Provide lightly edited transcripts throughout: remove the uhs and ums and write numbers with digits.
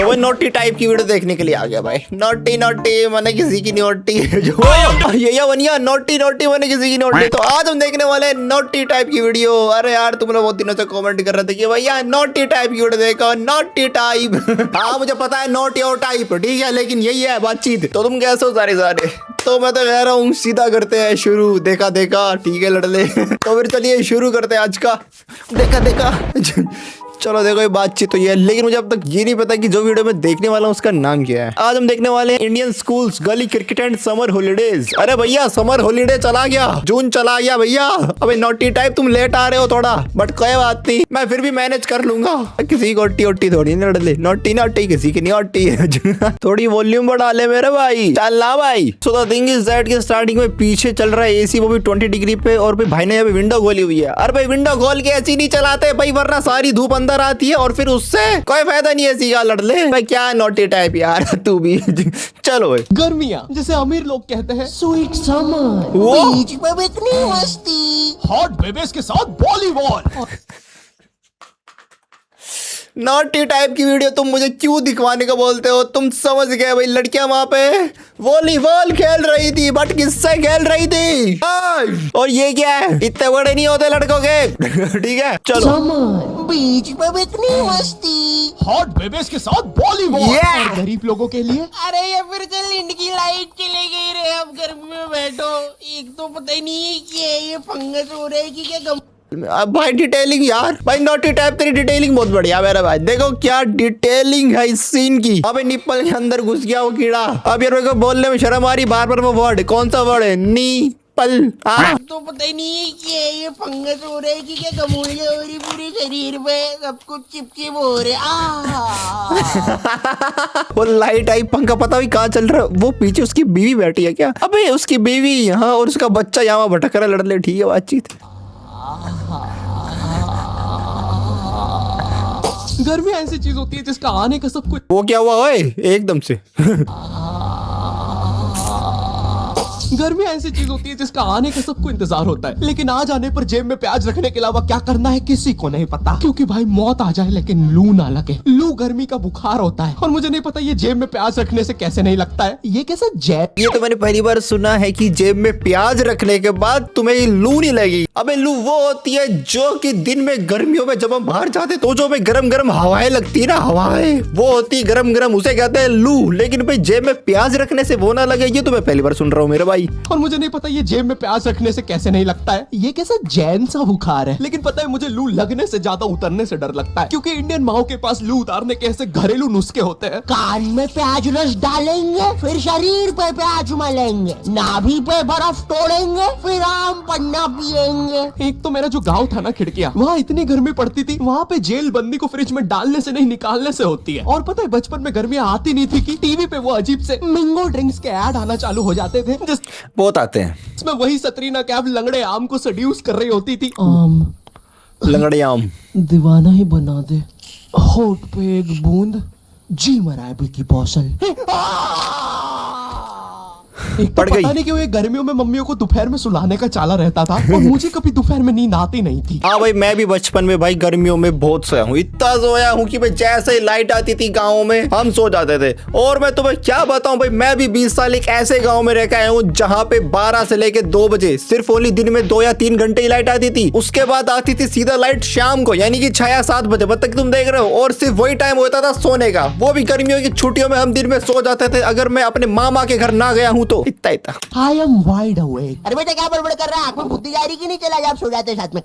वो naughty type की video देखने के लिए आ गया भाई। नोटी नोटी मैंने किसी की नोटी जो ये बनिया नोटी नोटी मैंने किसी की नोटी। तो आज हम देखने वाले नोटी टाइप की वीडियो। अरे यार तुम लोग बहुत दिनों से कमेंट कर रहे थे कि भैया नोटी टाइप की वीडियो देखो, नोटी टाइप। हाँ मुझे पता है नोटी और टाइप ठीक है, लेकिन यही है बातचीत। तो तुम कैसे हो सारे? तो मैं तो कह रहा हूँ सीधा करते हैं शुरू। देखा देखा ठीक है लड़ले। तो फिर चलिए शुरू करते हैं आज का देखा देखा। चलो देखो ये बातचीत तो ये है, लेकिन मुझे अब तक ये नहीं पता कि जो वीडियो में देखने वाला हूँ उसका नाम क्या है। आज हम देखने वाले हैं इंडियन स्कूल्स गली क्रिकेट एंड समर हॉलीडेज। अरे भैया समर हॉलीडे चला गया, जून चला गया भैया। अबे नोटी टाइप तुम लेट आ रहे हो थोड़ा, बट कोई बात नहीं, मैं फिर भी मैनेज कर लूंगा। किसी की ओटी ओटी थोड़ी नहीं लड़ले, नोटी नोटी किसी की नहीं ओटी है। थोड़ी वॉल्यूम बढ़ा ले मेरे भाई, चल ना भाई। So the thing is that कि स्टार्टिंग में पीछे चल रहा है एसी, वो भी 20 डिग्री पे, और भाई ने यहाँ पे विंडो खोली हुई है। अरे भाई विंडो खोल के ऐसी नहीं चलाते भाई, वरना सारी धूप अंदर आती है और फिर उससे कोई फायदा नहीं है। ऐसी का लड़ ले भाई, क्या नोटी टाइप यार तू भी। चलो भाई गर्मियाँ जिसे अमीर लोग कहते हैं, स्वीट समर, बीच पे इतनी मस्ती, हॉट बेबीज के साथ वॉलीबॉल। नोटी टाइप की वीडियो तुम मुझे क्यों दिखवाने को बोलते हो? तुम समझ गए भाई, लड़कियां वहां पे वॉलीबॉल खेल रही थी, बट किससे खेल रही थी? और ये क्या है? इतने बड़े नहीं होते लड़कों के। ठीक है चलो। समर, बीच पे इतनी मस्ती, हॉट बेबीज के साथ वॉलीबॉल। और गरीब लोगों के लिए अरे ये फिर से लिंड की लाइट चली गई रे। अब गर्मी में बैठो, एक तो पता ही नहीं है कि ये फंगस हो रहा है कि क्या गम। अब भाई डिटेलिंग यार, भाई नोटी टाइप तेरी डिटेलिंग बहुत बढ़िया मेरा भाई। देखो क्या डिटेलिंग है इस सीन की। अबे निप्पल के अंदर घुस गया वो कीड़ा। अब यार मेरे को बोलने में शर्म आ रही बार बार। वो वर्ड कौन सा वर्ड है? नी पल। तो पता ही नहीं है कि ये फंगस हो रहा है कि क्या गमोलियां हो रही पूरे शरीर पे, सब कुछ चिपचिप हो रहा है। वो लाइट आई पंखा पता भी कहाँ चल रहा है। वो पीछे उसकी बीवी बैठी है क्या? अबे उसकी बीवी यहाँ और उसका बच्चा यहाँ भटक रहा, लड़ ले। ठीक है बातचीत। गर्मी ऐसी चीज होती है जिसका आने का सब कुछ। वो क्या हुआ ओए एकदम से? गर्मी ऐसी चीज होती है जिसका आने का सबको इंतजार होता है, लेकिन आ जाने पर जेब में प्याज रखने के अलावा क्या करना है किसी को नहीं पता। क्योंकि भाई मौत आ जाए लेकिन लू ना लगे। लू गर्मी का बुखार होता है, और मुझे नहीं पता ये जेब में प्याज रखने से कैसे नहीं लगता है। ये कैसे जेब? ये तो मैंने पहली बार सुना है कि जेब में प्याज रखने के बाद तुम्हें लू नहीं लगी। अबे लू वो होती है जो कि दिन में गर्मियों में जब हम बाहर जाते तो जो हमें गरम गरम हवाएं लगती है ना, हवाएं वो होती गरम गरम, उसे कहते हैं लू। लेकिन भाई जेब में प्याज रखने से वो ना लगे, ये तो मैं पहली बार सुन रहा हूँ मेरे भाई। और मुझे नहीं पता ये जेब में प्याज रखने से कैसे नहीं लगता है। ये कैसा जैन सा बुखार है। लेकिन पता है मुझे लू लगने से ज्यादा उतरने से डर लगता है, क्योंकि इंडियन माओ के पास लू उतारने के ऐसे घरेलू नुस्खे होते हैं। कान में प्याज रस डालेंगे, फिर शरीर पे प्याज मलेंगे, नाभि पे बर्फ तोड़ेंगे, फिर आम पन्ना पिएंगे। एक तो मेरा जो गांव था ना खिड़कियां, वहाँ इतनी गर्मी पड़ती थी, वहाँ पे जेल बंदी को फ्रिज में डालने से नहीं निकालने से होती है। और पता है बचपन में गर्मियां आती नहीं थी कि टीवी पे वो अजीब से मिंगो ड्रिंक्स के ऐड आना चालू हो जाते थे, बहुत आते हैं। इसमें वही सतरीना कैफ लंगड़े आम को सड्यूस कर रही होती थी। लंगड़े आम दीवाना ही बना दे, होठ पे एक बूंद, जी मरा की पौसल। एक तो पड़ गई। पता नहीं क्यों ये गर्मियों में मम्मियों को दोपहर में सुलाने का चाला रहता था, और मुझे कभी दोपहर में नींद आती नहीं थी। हाँ भाई मैं भी बचपन में भाई गर्मियों में बहुत सोया हूँ। इतना सोया हूँ कि भाई जैसे ही लाइट आती थी गाँव में हम सो जाते थे। और मैं तुम्हें क्या बताऊँ भाई, मैं भी 20 साल एक ऐसे गाँव में रह के आया हूँ जहाँ पे 12 से लेके 2 बजे सिर्फ ओनली दिन में 2 या 3 घंटे ही लाइट आती थी। उसके बाद आती थी सीधा लाइट शाम को, यानी कि 6 या 7 बजे तक तुम देख रहे हो। और सिर्फ वही टाइम होता था सोने का, वो भी गर्मियों की छुट्टियों में हम दिन में सो जाते थे अगर मैं अपने मामा के घर ना गया हूँ तो। इतना I am wide awake। अरे बेटा क्या बड़बड़ कर रहा है? आँख में बुद्धि जा रही कि नहीं? चला जा, आप सो जाते साथ में।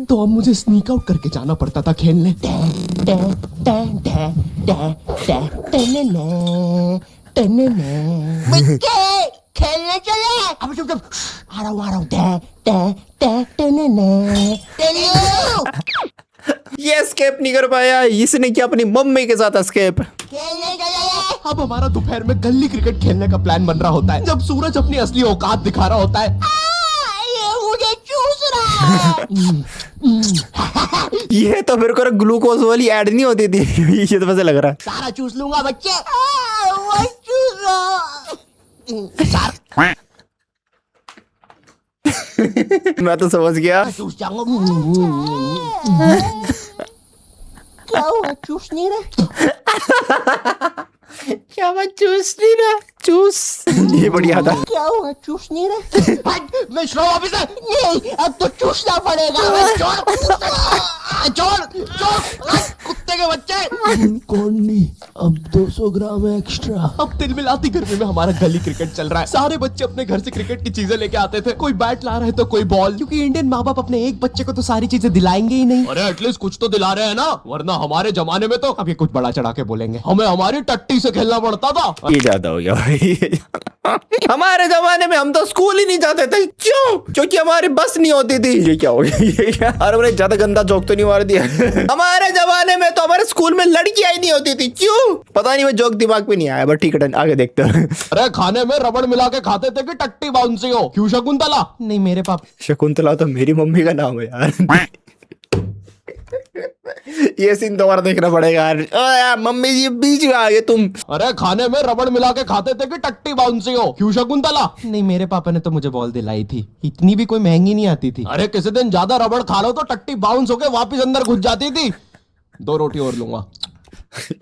तो अब मुझे स्नीक आउट करके जाना पड़ता था खेलने। खेलने चले। अब चुप चुप, आ रहा हूँ। ये एस्केप नहीं कर पाया, इसने क्या अपनी मम्मी के साथ एस्केप। खेलने चले। अब हमारा दोपहर में गली क्रिकेट खेलने का प्लान बन रहा होता है, जब सूरज अपनी असली औकात दिखा रहा होता है। ये मुझे चूस रहा है। ये तो मेरे को ग्लूकोज वाली ऐड नहीं होती थी। ये तो वैसे लग रहा है सारा चूस लूंगा बच्चे। वो चूस मैं तो समझ गया। चूस जाऊंगा। क्या हुआ, चूस नहीं रहे? क्या बात, चूस नहीं रहा? चूस, ये बढ़िया था। क्या हुआ, चूस नहीं रहे? मैं श्रम ऑफिसर। नहीं, अब तो चूसना पड़ेगा। कुत्ते के बच्चे। कौन नहीं, अब 200 ग्राम एक्स्ट्रा। अब तिल मिलाती गर्मी में हमारा गली क्रिकेट चल रहा है। सारे बच्चे अपने घर से क्रिकेट की चीजें लेके आते थे। कोई बैट ला रहा है तो कोई बॉल, क्योंकि इंडियन माँ बाप अपने एक बच्चे को तो सारी चीजें दिलाएंगे ही नहीं। अरे एटलीस्ट कुछ तो दिला रहे हैं ना, वरना हमारे जमाने में तो, अब ये कुछ बड़ा चढ़ा के बोलेंगे, हमें हमारी टट्टी से खेलना पड़ता था। ये ज्यादा हो गया भाई। हमारे जमाने में हम तो स्कूल ही नहीं जाते थे। क्यों? क्योंकि हमारी बस नहीं होती थी। ये क्या हो गया? ये क्या? अरे मैंने ज्यादा गंदा जोक तो नहीं मार दिया? हमारे जमाने में तो हमारे स्कूल में लड़कियां ही नहीं होती थी। क्यों? पता नहीं, वो जोक दिमाग में नहीं आया, बट ठीक है, आगे देखते हैं। अरे खाने में रबड़ मिला के खाते थे कि टट्टी बाउंसी हो? क्यों शकुंतला? नहीं, मेरे पापा। शकुंतला तो मेरी मम्मी का नाम है यार। ये सीन दोबारा देखना पड़ेगा यार। यार मम्मी जी बीच में आ गए तुम। अरे खाने में रबड़ मिला के खाते थे कि टट्टी बाउंसी हो? क्यों शकुंतला? नहीं, मेरे पापा ने तो मुझे बॉल दिलाई थी, इतनी भी कोई महंगी नहीं आती थी। अरे किसी दिन ज्यादा रबड़ खा लो तो टट्टी बाउंस होके वापस अंदर घुस जाती थी। 2 रोटी और लूंगा।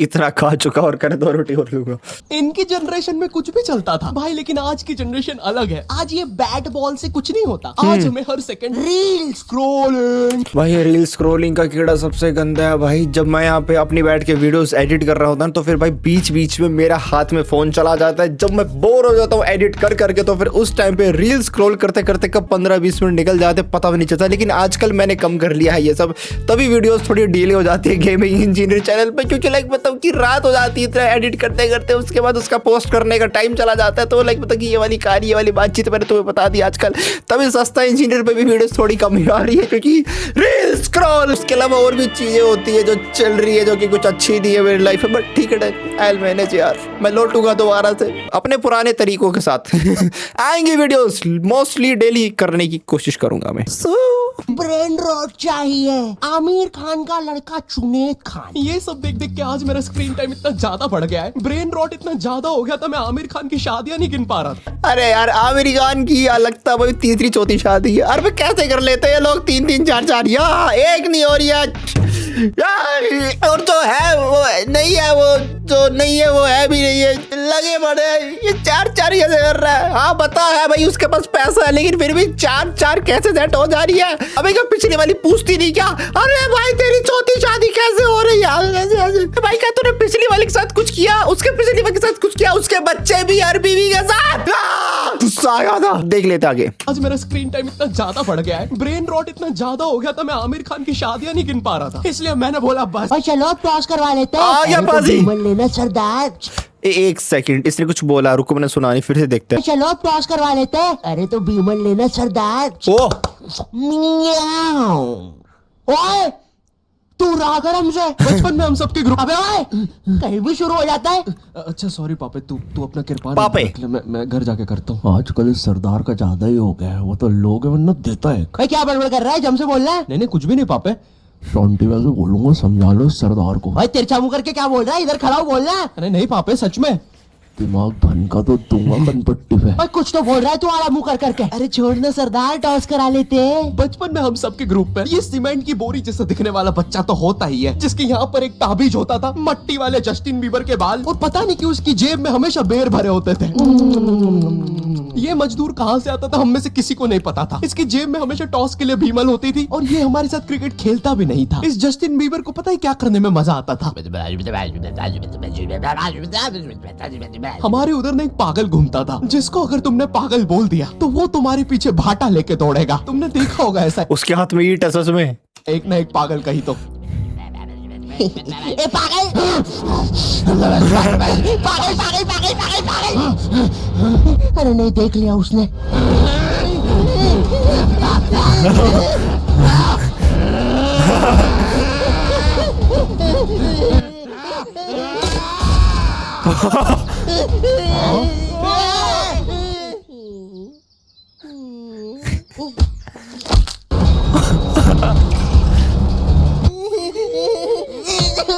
इतना खा चुका और करे 2 रोटी और लूंगा। इनकी जनरेशन में कुछ भी चलता था भाई, लेकिन आज की जनरेशन अलग है। आज ये बैट बॉल से कुछ नहीं होता। आज हमें हर सेकंड रील स्क्रॉलिंग। भाई रील स्क्रॉलिंग का कीड़ा सबसे गंदा है भाई। जब मैं यहाँ पे अपनी बैठ के वीडियोस एडिट कर रहा होता हूँ तो फिर भाई बीच बीच में मेरा हाथ में फोन चला जाता है। जब मैं बोर हो जाता हूँ एडिट कर करके तो फिर उस टाइम पे रील स्क्रॉल करते करते कब 15-20 मिनट निकल जाते पता भी नहीं चलता। लेकिन आजकल मैंने कम कर लिया है ये सब, तभी वीडियोस थोड़ी डिले हो जाती है गेमिंग इंजीनियर चैनल पे, क्योंकि लाइक मतलब कि रात हो जाती है इतना एडिट करते करते, उसके बाद उसका पोस्ट करने का टाइम चला जाता है। तो लाइक मतलब कि ये वाली कहानी, ये वाली बातचीत मैंने तुम्हें बता दी आजकल। तभी सस्ता इंजीनियर पे भी वीडियोस थोड़ी कम ही आ रही है, क्योंकि रील स्क्रॉल, उसके अलावा और भी चीजें होती है जो चल रही है जो कि कुछ अच्छी नहीं है मेरी लाइफ में। बट ठीक है, आई विल मैनेज यार। मैं लौटूंगा दोबारा से अपने पुराने तरीकों के साथ। आएंगे वीडियोस मोस्टली डेली करने की कोशिश करूंगा मैं। ब्रेन रॉट चाहिए। आमिर खान का लड़का जुनैद खान। ये सब देख देख के आज मेरा स्क्रीन टाइम इतना ज्यादा बढ़ गया है, ब्रेन रॉट इतना ज्यादा हो गया था, मैं आमिर खान की शादियां नहीं गिन पा रहा था। अरे यार आमिर खान की लगता भाई 3री-4थी शादी है। अरे कैसे कर लेते हैं ये लोग 3-3 4-4? यार एक नहीं हो रही है यार, और जो है वो नहीं है, वो जो नहीं है वो है भी नहीं है। लगे बड़े ये 4-4 कैसे कर रहा है? हाँ बता है भाई उसके पास पैसा है, लेकिन फिर भी 4-4 कैसे सेट हो जा रही है? अबे क्या पिछली वाली पूछती नहीं क्या? अरे भाई तेरी 4थी शादी कैसे हो रही है? भाई क्या तूने पिछली वाली के साथ कुछ किया, उसके पिछली वाली के साथ कुछ किया, उसके बच्चे भी और बीवी के साथ? गुस्सा आ गया था। देख लेते आगे। आज मेरा स्क्रीन टाइम इतना ज्यादा बढ़ गया है, ब्रेन रॉट इतना ज्यादा हो गया था, मैं आमिर खान की शादियां नहीं गिन पा रहा था। इसलिए मैंने बोला बस और चलो टॉस करवा लेते हैं। आ गया अरे तो बाजी। बीमल लेना सरदार। एक सेकंड, इसने कुछ बोला, रुको मैंने सुना नहीं, फिर से देखते हैं। चलो टॉस करवा लेते हैं। अरे तो बीमल लेना सरदार। ओ मियाओ। ओए तू रहा कर हमसे। बचपन में हम सबके ग्रुप। अबे ओए कहीं भी शुरू हो जाता है। अच्छा सॉरी पापे, तू अपना कृपान पापे। रख ले, मैं घर जाके करता हूँ। आजकल इस सरदार का ज्यादा ही हो गया है, वो तो लोग वरना देता है। भाई क्या बड़बड़ कर रहा है, जम से बोल रहा है। नहीं कुछ भी नहीं पापे, शांति वैसे बोलूंगा, समझा लो इस सरदार को। भाई तिरछा मुंह करके क्या बोल रहा है, इधर खड़ा हो बोल रहा है। अरे नहीं पापे सच में, दिमाग धन का तो दूंगा बनपट्टी पे। भाई कुछ तो बोल रहा है तू आड़ा मुंह कर करके। अरे छोड़ना सरदार, टॉस करा लेते हैं। बचपन में हम सबके ग्रुप में ये सीमेंट की बोरी जैसा दिखने वाला बच्चा तो होता ही है, जिसके यहाँ पर एक ताबीज होता था, मट्टी वाले जस्टिन बीबर के बाल, और पता नहीं क्यों उसकी जेब में हमेशा बेर भरे होते थे। ये मजदूर कहाँ से आता था हम में से किसी को नहीं पता था। इसकी जेब में हमेशा टॉस के लिए भीमल होती थी, और ये हमारे साथ क्रिकेट खेलता भी नहीं था। इस जस्टिन बीबर को पता है क्या करने में मजा आता था? हमारे उधर ना एक पागल घूमता था, जिसको अगर तुमने पागल बोल दिया तो वो तुम्हारे पीछे भाटा लेके दौड़ेगा। तुमने देखा होगा ऐसा। उसके हाथ में ईंट है सच में। एक ना एक पागल कही तो। ए पागल पागल पागल पागल पागल पागल। अरे नहीं देख लिया उसने।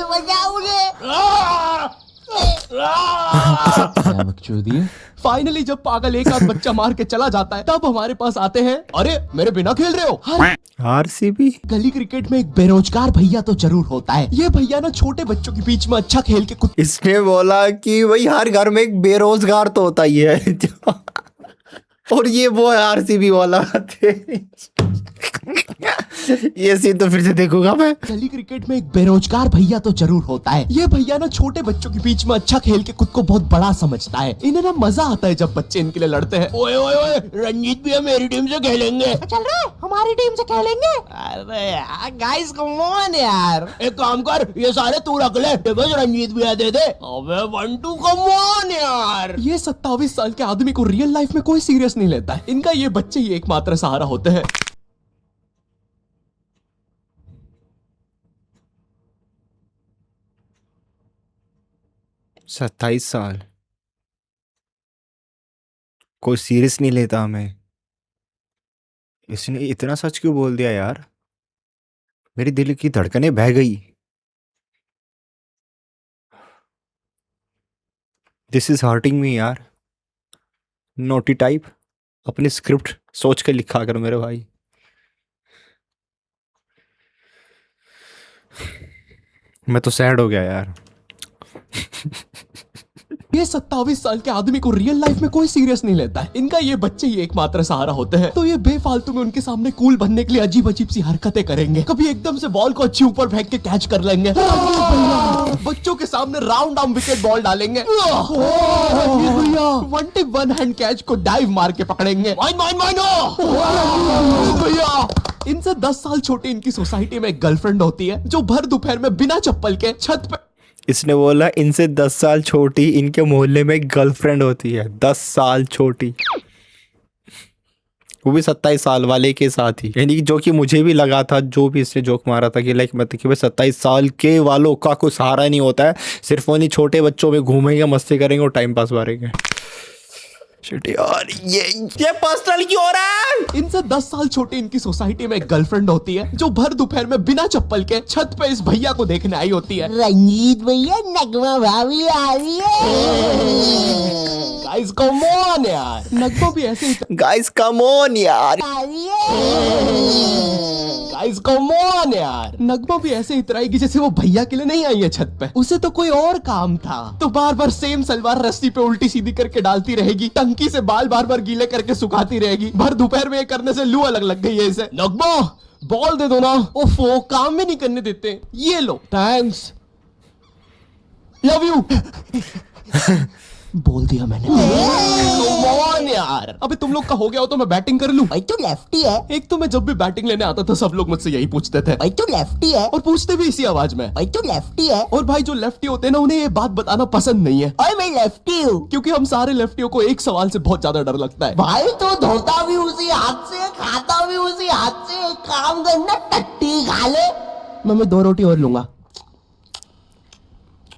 बचाओ मुझे। फाइनली जब पागल एक आध बच्चा मार के चला जाता है तब हमारे पास आते हैं, अरे मेरे बिना खेल रहे हो। आरसीबी। गली क्रिकेट में एक बेरोजगार भैया तो जरूर होता है। ये भैया ना छोटे बच्चों के बीच में अच्छा खेल के कुछ इसने बोला कि भाई हर घर में एक बेरोजगार तो होता ही है। और ये वो है आरसीबी वाला थे। ये सीन तो फिर से देखूंगा मैं। गली क्रिकेट में एक बेरोजगार भैया तो जरूर होता है। ये भैया ना छोटे बच्चों के बीच में अच्छा खेल के खुद को बहुत बड़ा समझता है। इन्हें ना मजा आता है जब बच्चे इनके लिए लड़ते हैं। ओए ओए ओए, रंजीत भैया मेरी टीम से खेलेंगे। चल रहा है, हमारी टीम से खेलेंगे। अरे यार गाइस कम ऑन यार, एक काम कर, ये सारे तू रख ले, बस रंजीत भैया दे दे। अबे 1-2 कम ऑन यार। ये 27 साल के आदमी को रियल लाइफ में कोई सीरियस नहीं लेता है। इनका ये बच्चे ही एकमात्र सहारा होते हैं। 27 साल, कोई सीरियस नहीं लेता हमें। इसने इतना सच क्यों बोल दिया यार? मेरी दिल की धड़कनें बह गई। दिस इज हर्टिंग मी यार। नोटी टाइप, अपनी स्क्रिप्ट सोच के लिखा कर मेरे भाई। मैं तो सैड हो गया यार। ये 27 साल के आदमी को रियल लाइफ में कोई सीरियस नहीं लेता है। इनका ये बच्चे ही एकमात्र सहारा होते हैं। तो ये बेफालतू में उनके सामने कूल बनने के लिए अजीब अजीब सी हरकतें करेंगे। कभी एकदम से बॉल को अच्छी ऊपर फेंक के कैच कर लेंगे। बच्चों के सामने राउंड आर्म विकेट बॉल डालेंगे। 1 हैंड कैच को डाइव मार के पकड़ेंगे। भैया इनसे 10 साल छोटी इनकी सोसाइटी में एक गर्लफ्रेंड होती है जो भर दोपहर में बिना चप्पल के छत पे। इसने बोला इनसे 10 साल छोटी इनके मोहल्ले में एक गर्लफ्रेंड होती है। 10 साल छोटी, वो भी 27 साल वाले के साथ ही। यानी कि जो कि मुझे भी लगा था, जो भी इसने जोक मारा था कि लाइक मतलब कि भाई 27 साल के वालों का कोई सहारा नहीं होता है, सिर्फ उन्हीं छोटे बच्चों में घूमेंगे, मस्ती करेंगे और टाइम पास मारेंगे। शिट यार, ये पर्सनल क्यों हो रहा है? इनसे 10 साल छोटी इनकी सोसाइटी में एक गर्लफ्रेंड होती है जो भर दोपहर में बिना चप्पल के छत पे इस भैया को देखने आई होती है। रंजीत भैया, नगमा भाभी आ रही है। गाइस कम ऑन यार, नगमा भी ऐसे ही गाइस कम ऑन यार। आ रही है। गाइस कम ऑन यार। नगमा भी ऐसे इतराएगी जैसे वो भैया के लिए नहीं आई है छत पे, उसे तो कोई और काम था। तो बार बार सेम सलवार रस्सी पे उल्टी सीधी करके डालती रहेगी, टंकी से बाल बार बार गीले करके सुखाती रहेगी। भर दोपहर में ये करने से लू अलग लग गई है इसे। नगमा बॉल दे दो ना। ओफो, काम भी नहीं करने देते। ये लो, थैंक्स, लव यू। बोल दिया मैंने। Come on यार, अबे तुम लोग का हो गया हो तो मैं बैटिंग कर लूं। भाई तू लेफ्टी है। एक तो मैं जब भी बैटिंग लेने आता था सब लोग मुझसे यही पूछते थे, भाई तू लेफ्टी है। और पूछते भी इसी आवाज में। भाई तू लेफ्टी है। और भाई जो लेफ्टी होते हैं ना, उन्हें ये बात बताना पसंद नहीं है, और मैं लेफ्टी हूँ। क्योंकि हम सारे लेफ्टियों को एक सवाल से बहुत ज्यादा डर लगता है। भाई तो धोता भी उसी हाथ से, खाता भी उसी हाथ से। एक काम करना, टट्टी खा ले। मैं 2 रोटी और लूंगा।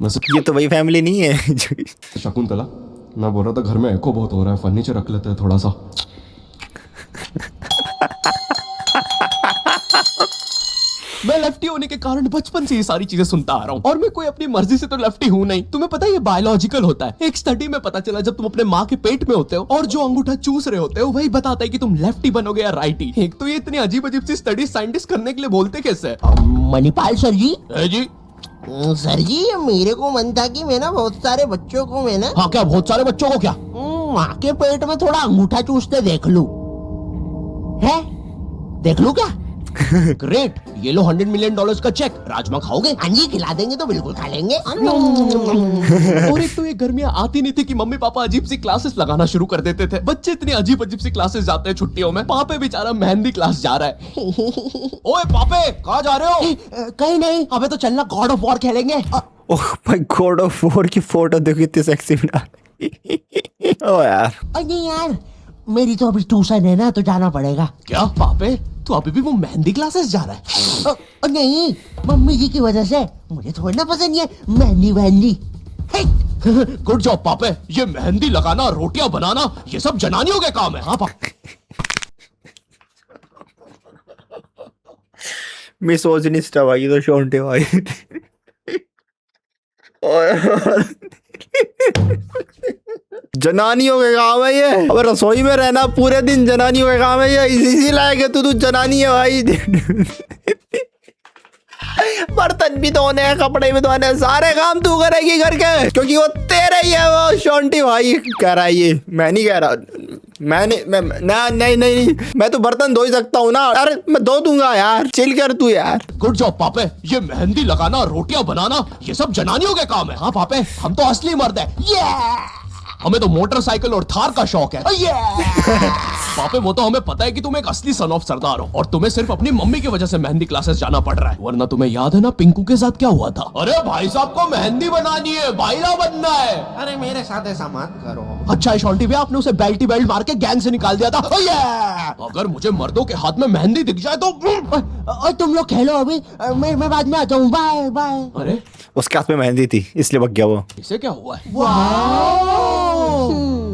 ये तो वही फैमिली नहीं है। शकुंतला, मैं बोल रहा था घर में एको बहुत हो रहा है, फर्नीचर रख लेते हैं थोड़ा सा। मैं लेफ्टी होने के कारण बचपन से ये सारी चीजें सुनता आ रहा हूँ, और मैं कोई अपनी मर्जी से तो लेफ्टी हूँ नहीं। तुम्हें पता है ये बायोलॉजिकल होता है। एक स्टडी में पता चला, जब तुम अपने माँ के पेट में होते हो और जो अंगूठा चूस रहे होते हो वही बताता है कि तुम लेफ्टी बनोगे या राइटी। एक तो ये इतनी अजीब अजीब सी स्टडी साइंटिस्ट करने के लिए बोलते कैसे? मणिपाल सर जी। जी सर जी, मेरे को मन था कि मैं ना बहुत सारे बच्चों को मैं ना, हाँ, क्या बहुत सारे बच्चों को क्या? माँ के पेट में थोड़ा अंगूठा चूसते देख लूं। है? देख लूं क्या? ग्रेट, ये लो $100 मिलियन का चेक। राजमा खाओगे? हाँ जी, खिला देंगे तो बिल्कुल खा लेंगे। और एक तो ये गर्मियां आती नहीं थी कि मम्मी पापा अजीब सी क्लासेस लगाना शुरू कर देते थे। बच्चे इतनी अजीब अजीब सी क्लासेस जाते हैं छुट्टियों में। पापे बेचारा मेहंदी क्लास जा रहा है। ओए पापे, कहाँ जा रहे हो? कहीं नहीं। अबे तो चलना गॉड ऑफ वॉर खेलेंगे। Oh my God of war की फोटो देखो, इतनी सेक्सी बना। ओ यार, अरे यार, मेरी तो अभी ट्यूशन है ना, तो जाना पड़ेगा। क्या पापे, तू अभी भी वो मेहंदी क्लासेस जा रहा है? नहीं, मम्मी जी की वजह से। मुझे थोड़ा ना पसंद है मेहंदी वहंदी। गुड जॉब पापे। ये मेहंदी लगाना, रोटियां बनाना, ये सब जनानियों के काम है। हाँ पापा। मिसोजिनिस्ट भाई, तो शोंटे भाई। और जनानियों के काम है ये। अब रसोई में रहना पूरे दिन जनानियों के काम है ये। इसी लायक है तू जनानी है भाई। बर्तन भी धोने हैं, कपड़े भी धोने हैं, सारे काम तू करेगी घर के, क्योंकि वो तेरे ही है। वो शोंटी भाई कह रहा है ये, मैं नहीं कह रहा। नहीं, मैं तो बर्तन धो ही सकता हूँ ना। अरे मैं धो दूंगा यार, चिल कर तू यार। गुड जॉब पापे। ये मेहंदी लगाना, रोटियां बनाना, ये सब जनानियों के काम है। हाँ पापे, हम तो असली मर्द है। हमें तो मोटरसाइकिल और थार का शौक है। पापे वो तो हमें पता है कि तुम एक असली सन ऑफ सरदार हो और तुम्हें सिर्फ अपनी मम्मी की वजह से मेहंदी क्लासेस जाना पड़ रहा है, वरना तुम्हें याद है ना पिंकू के साथ क्या हुआ था। अरे भाई साहब को मेहंदी बनानी है, भाईला बनना है। अरे मेरे साथ ऐसा मत करो। अच्छा है शॉन्टी भैया, आपने उसे बेल्टी बेल्ट मार के गैंग से निकाल दिया था। अगर मुझे मर्दों के हाथ में मेहंदी दिख जाए तो और तुम लोग खेलो अभी, मैं बाद में आता हूँ। Bye bye. अरे उसके हाथ में मेहंदी थी इसलिए भग गया वो। इसे क्या हुआ है?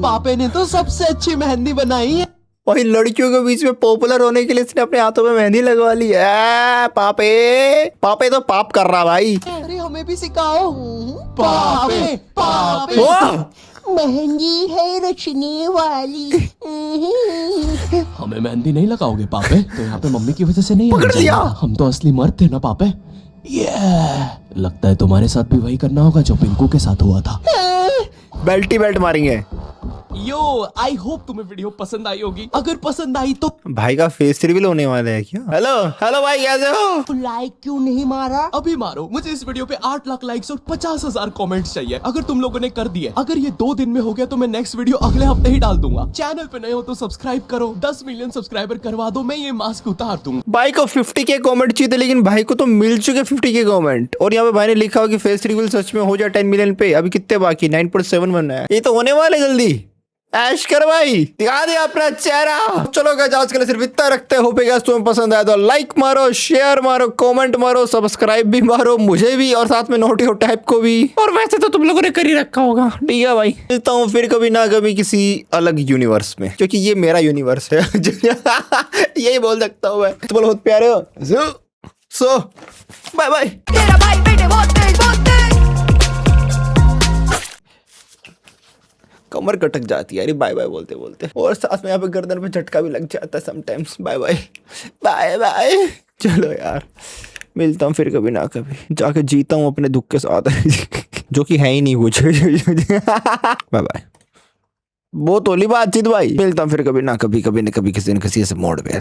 पापे ने तो सबसे अच्छी मेहंदी बनाई है। वही लड़कियों के बीच में पॉपुलर होने के लिए इसने अपने हाथों में मेहंदी लगवा ली है। पापे तो पाप कर रहा भाई। अरे हमें भी सिखाओ। पापे पापे ओ! मेहंदी है रचने वाली। हमें मेहंदी नहीं लगाओगे पापे? तो यहाँ पे मम्मी की वजह से नहीं पकड़ आना लिया। चाहिए। हम तो असली मर्द थे ना पापे। लगता है तुम्हारे साथ भी वही करना होगा जो पिंकू के साथ हुआ था। बेल्टी बेल्ट मारेंगे। यो आई होप तुम्हें वीडियो पसंद आई होगी। अगर पसंद आई तो भाई का फेस रिवील होने वाला है क्या? हेलो भाई, कैसे हो? लाइक क्यों नहीं मारा? अभी मारो। मुझे इस वीडियो पे 8 लाख लाइक्स और 50,000 कमेंट्स चाहिए। अगर तुम लोगों ने कर दिए, अगर ये 2 दिन में हो गया तो मैं नेक्स्ट वीडियो अगले हफ्ते ही डाल दूंगा। चैनल पे नए हो तो सब्सक्राइब करो। 10 मिलियन सब्सक्राइबर करवा दो, मैं ये मास्क उतार दूंगा। भाई को 50K कमेंट चाहिए थे, लेकिन भाई को तो मिल चुके 50K कमेंट। और यहाँ पे भाई ने लिखा हो कि फेस रिवील सच में हो जाए 10 मिलियन पे। अभी कितने बाकी? 9.7 बनना है। ये तो होने वाले जल्दी। ऐश कर भाई, दिखा दे अपना चेहरा। चलो गाइस, आज के लिए सिर्फ इतना रखते हो। गाइस तुम्हें पसंद आया तो लाइक मारो, शेयर मारो, कमेंट मारो, सब्सक्राइब भी मारो, मुझे भी और साथ में नोटियो टाइप को भी। और वैसे तो तुम लोगों ने कर ही रखा होगा। ठीक है भाई, मिलता हूँ फिर कभी ना कभी किसी अलग यूनिवर्स में, क्योंकि ये मेरा यूनिवर्स है। यही बोल सकता हूँ मैं। तुम लोग बहुत प्यारे हो। सो बाय बाय। तेरा भाई बेटे बहुत तेज कमर कटक जाती है यार बाय बाय बोलते बोलते, और साथ में यहाँ पे गर्दन पे झटका भी लग जाता है sometimes. Bye bye bye bye. चलो यार, मिलता हूँ फिर कभी ना कभी, जाके जीता हूँ अपने दुख के साथ। जो कि है ही नहीं कुछ। Bye bye. बहुत होली बातचीत भाई। मिलता हूँ फिर कभी ना कभी, कभी न कभी, किसी न किसी ऐसे मोड़ पे।